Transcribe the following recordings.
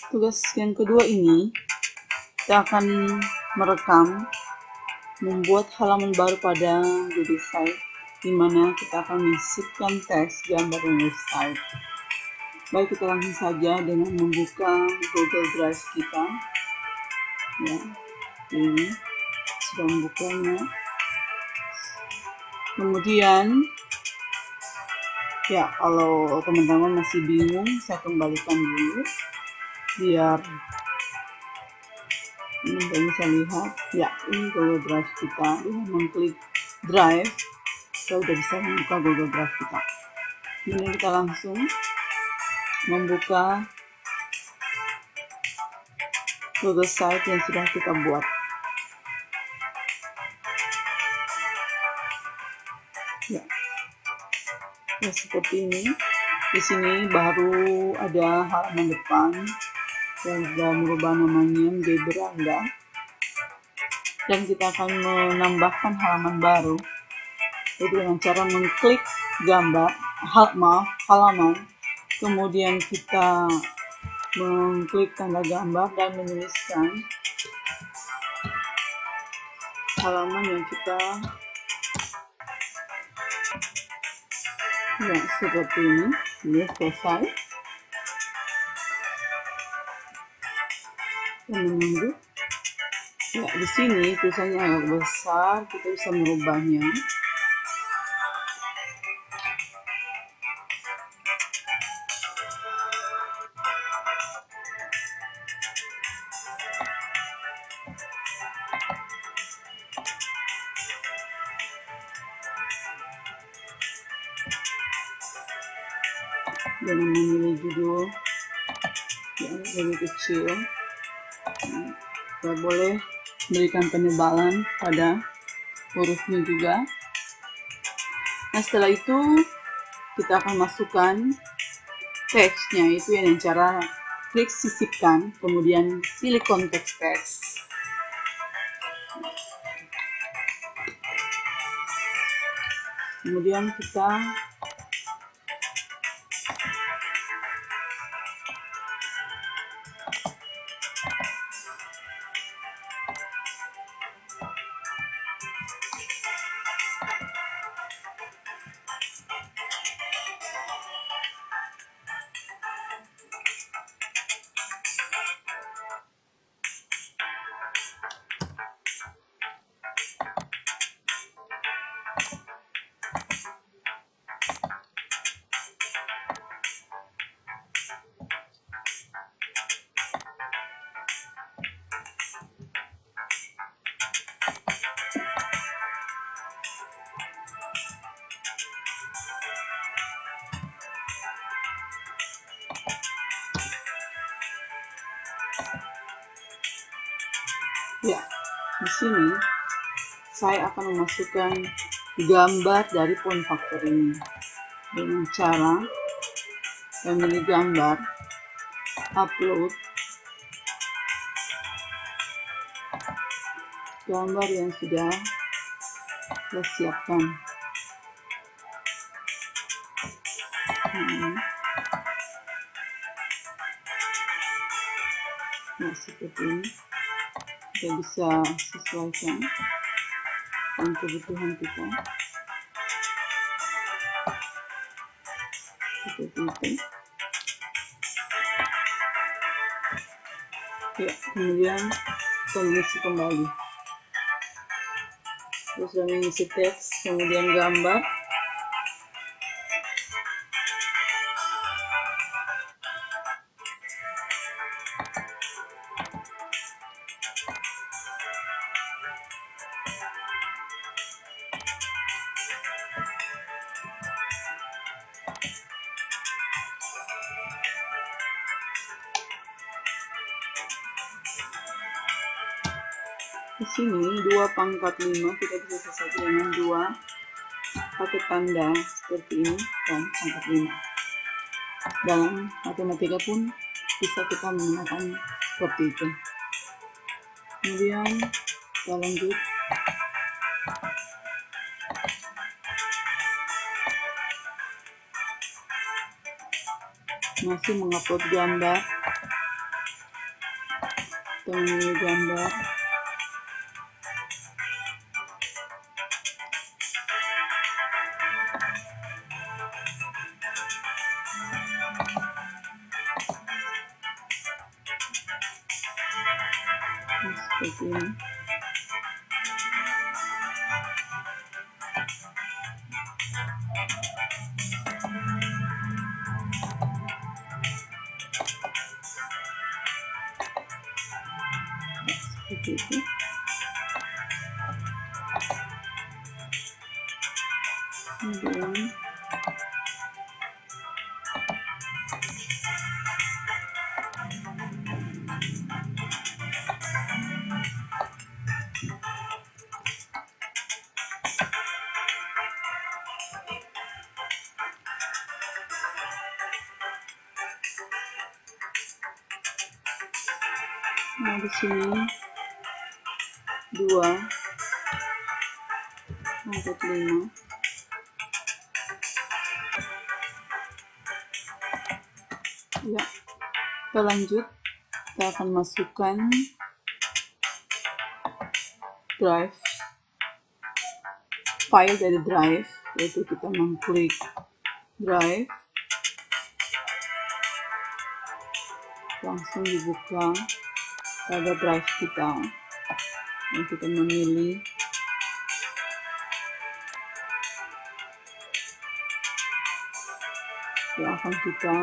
Tugas yang kedua ini, kita akan merekam, membuat halaman baru pada website, di mana kita akan menyisipkan teks gambar website. Baik, kita langsung saja dengan membuka Google Drive kita. Ya, ini sudah membukanya. Kemudian, ya, kalau teman-teman masih bingung, saya kembalikan dulu biar teman-teman bisa lihat. Ya, ini Google Drive kita. Dengan mengklik Drive, kita sudah bisa membuka Google Drive kita. Kemudian kita langsung membuka Google Site yang sudah kita buat. Ya, seperti ini. Di sini baru ada halaman depan dan sudah merubah namanya menjadi beranda. Dan kita akan menambahkan halaman baru, yaitu dengan cara mengklik gambar, halaman, kemudian kita mengklik tanda gambar dan menuliskan halaman yang kita, ya, seperti ini. Ini selesai. Dan menunggu. Ya, di sini tulisannya agak besar, kita bisa merubahnya. Dengan memilih judul yang lebih kecil, kita boleh berikan penebalan pada hurufnya juga. Nah, setelah itu kita akan masukkan teksnya, itu dengan cara klik sisipkan, kemudian pilih konteks teks. Kemudian kita ya, di sini saya akan memasukkan gambar dari font faktor ini dengan cara memilih gambar, upload gambar yang sudah saya siapkan. Nah, seperti ini. Kita bisa sesuaikan dengan kebutuhan kita, seperti itu. Ya, kemudian kita mengisi kembali. Terus sudah mengisi teks, kemudian gambar. Di sini 2/5 kita bisa sesuai dengan 2 pakai tanda seperti ini dan pangkat 5. Dalam matematika pun bisa kita menggunakan seperti itu. Kemudian kita lanjut. Masih mengupload gambar. kita memilih gambar. Seperti ini. Seperti itu. Kemudian nah di sini 2/5. Ya, kita lanjut. Kita akan masukkan drive, file dari drive, yaitu kita mengklik drive, langsung dibuka pada drive kita, dan kita memilih yang akan kita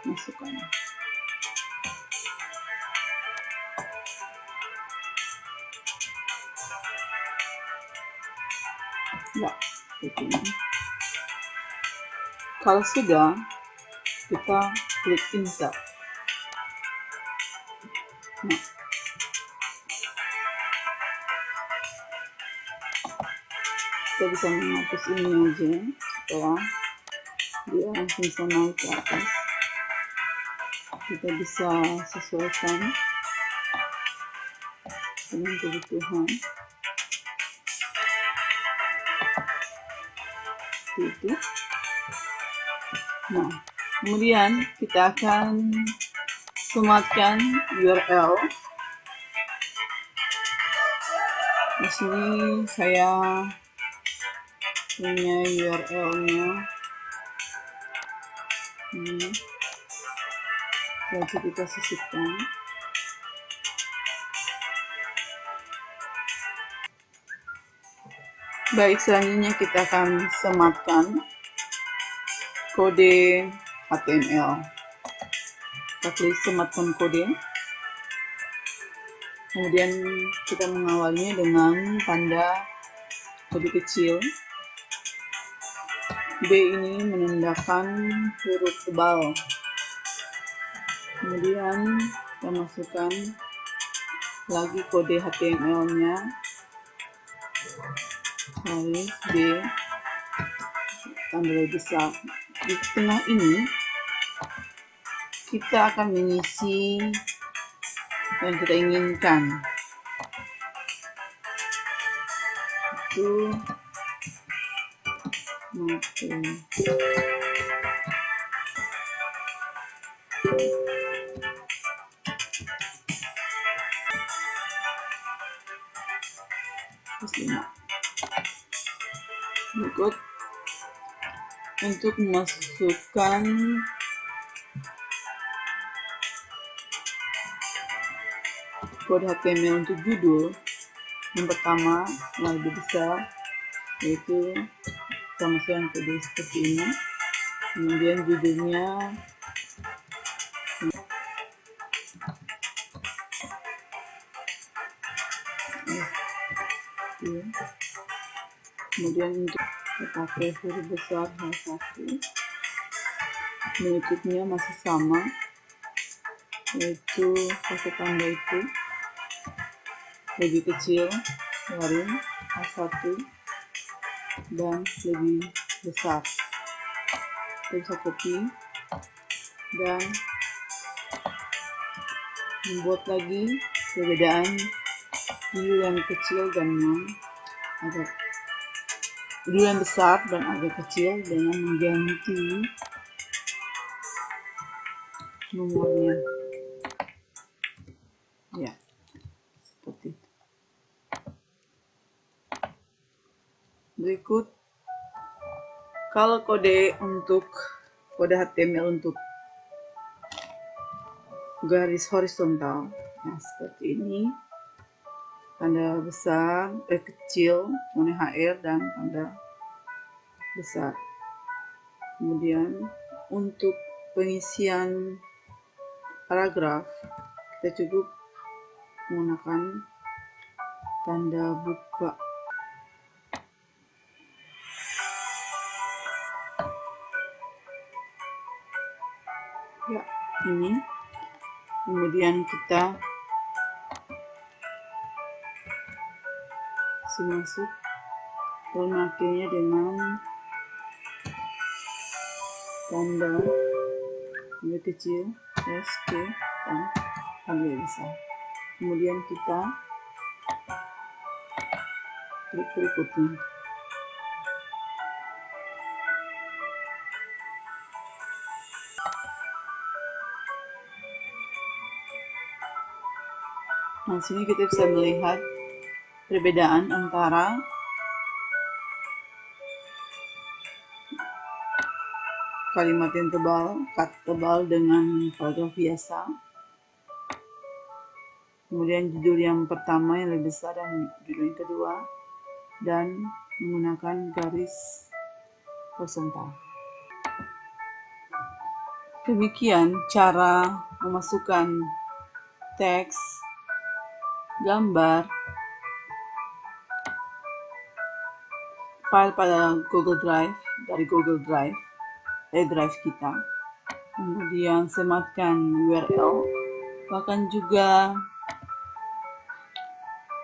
masukkan. Ya, seperti ini. Kalau sudah, kita klik insert. Nah, kita bisa menghapus ini aja supaya dia langsung bisa naik ke atas. Kita bisa sesuaikan dengan kebutuhan. Itu. Nah, kemudian kita akan sematkan URL. Di sini saya punya URL-nya. Ini kita sisipkan. Baik, selanjutnya kita akan sematkan kode HTML. Kita klik sematkan kode. Kemudian kita mengawalnya dengan tanda kode kecil. B ini menandakan huruf tebal. Kemudian kita masukkan lagi kode HTML-nya. Garis B tanda besar. Di tengah ini kita akan mengisi yang kita inginkan. Itu berikut untuk memasukkan kode HTML untuk judul. Yang pertama yang lebih besar, yaitu kita masukkan kode seperti ini. Kemudian judulnya kemudian untuk pakai huruf besar H1. Berikutnya masih sama, yaitu pakai tanda itu lebih kecil dari H1 dan lebih besar. Kita bisa copy dan membuat lagi perbedaan judul yang kecil dan yang agak judul yang besar dan agak kecil dengan mengganti nomornya. Ya, Kalau kode HTML untuk garis horizontal, nah seperti ini, tanda besar, kecil, HR dan tanda besar. Kemudian untuk pengisian paragraf, kita cukup menggunakan tanda buka. Ya, ini. Kemudian kita masuk pemakainya dengan tanda kecil, SK, dan tanda besar. Kemudian kita klik berikutnya. Nah, sini kita bisa melihat perbedaan antara kalimat yang tebal dengan paragraf biasa. Kemudian judul yang pertama yang lebih besar dan judul yang kedua, dan menggunakan garis horizontal. Demikian cara memasukkan teks, gambar, file pada Google Drive dari Google Drive, drive kita. Kemudian sematkan URL, bahkan juga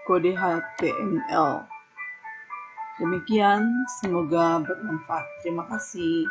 kode HTML. Demikian, semoga bermanfaat. Terima kasih.